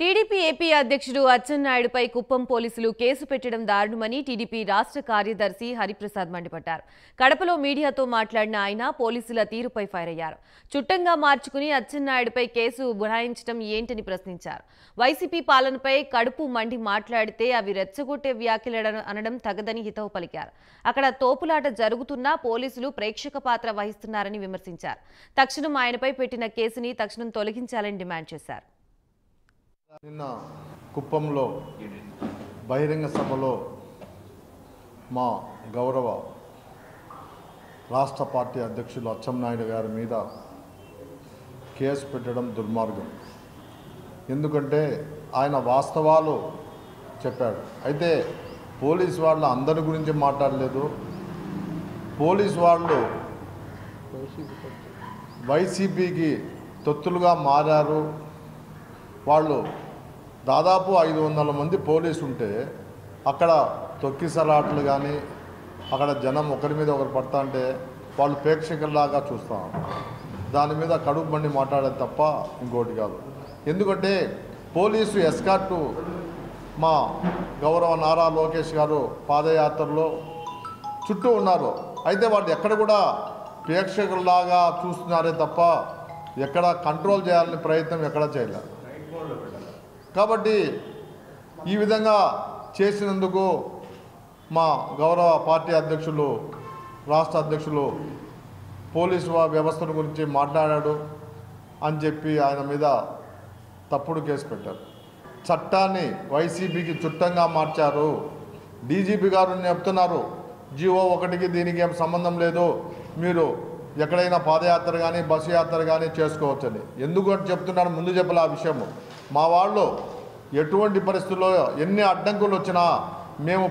TDP AP అధ్యక్షుడు అచ్చెన్నాయుడుపై కుప్పం పోలీసులు case పెట్టడం దారుణమని టీడీపీ రాష్ట్ర కార్యదర్శి హరిప్రసాద్ మండిపడ్డారు. కడపలో మీడియాతో మాట్లాడిన ఆయన పోలీసుల తీరుపై ఫైర్ అయ్యారు. చుట్టంగా మార్చుకుని అచ్చెన్నాయుడుపై కేసు బురాయించడం ఏంటని ప్రశ్నించారు. వైసీపీ పాలనపై కడుపు మండి మాట్లాడితే అవి రెచ్చగొట్టే వ్యాఖ్యలు అనడం తగదని హితవు పలికారు. అక్కడ తోపులాట జరుగుతున్నా పోలీసులు ప్రేక్షక పాత్ర వహిస్తున్నారని విమర్శించారు. తక్షణం ఆయనపై పెట్టిన కేసుని తక్షణం తొలగించాలని డిమాండ్ చేశారు. నిన్న కుప్పంలో బహిరంగ సభలో మా గౌరవ రాష్ట్ర పార్టీ అధ్యక్షులు అచ్చెన్నాయుడు గారి మీద కేసు పెట్టడం దుర్మార్గం. ఎందుకంటే ఆయన వాస్తవాలు చెప్పాడు. అయితే పోలీస్ వాళ్ళు అందరి గురించి మాట్లాడలేదు. పోలీస్ వాళ్ళు వైసీపీకి తొత్తులుగా మారారు. వాళ్ళు దాదాపు 500 మంది పోలీసు ఉంటే అక్కడ తొక్కిసలాట్లు కానీ అక్కడ జనం ఒకరి మీద ఒకరు పడతా అంటే వాళ్ళు ప్రేక్షకుల్లాగా చూస్తాం. దాని మీద కడుపు బండి మాట్లాడేది తప్ప ఇంకోటి కాదు. ఎందుకంటే పోలీసు ఎస్కార్టు మా గౌరవ నారా లోకేష్ గారు పాదయాత్రలో చుట్టూ ఉన్నారు. అయితే వాళ్ళు ఎక్కడ కూడా ప్రేక్షకుల్లాగా చూస్తున్నారే తప్ప ఎక్కడ కంట్రోల్ చేయాలని ప్రయత్నం ఎక్కడా చేయలేదు. కాబట్టి ఈ విధంగా చేసినందుకు మా గౌరవ పార్టీ అధ్యక్షులు రాష్ట్ర అధ్యక్షులు పోలీసు వ్యవస్థను గురించి మాట్లాడాడు అని చెప్పి ఆయన మీద తప్పుడు కేసు పెట్టారు. చట్టాన్ని వైసీపీకి చుట్టంగా మార్చారు. డీజీపీ గారు చెప్తున్నారు జీవో 1కి దీనికి ఏం సంబంధం లేదు, మీరు ఎక్కడైనా పాదయాత్ర కానీ బస్సు యాత్ర కానీ చేసుకోవచ్చని. ఎందుకు చెప్తున్నారు ముందు చెప్పలే ఆ విషయము. మా వాళ్ళు ఎటువంటి పరిస్థితుల్లో ఎన్ని అడ్డంకులు వచ్చినా మేము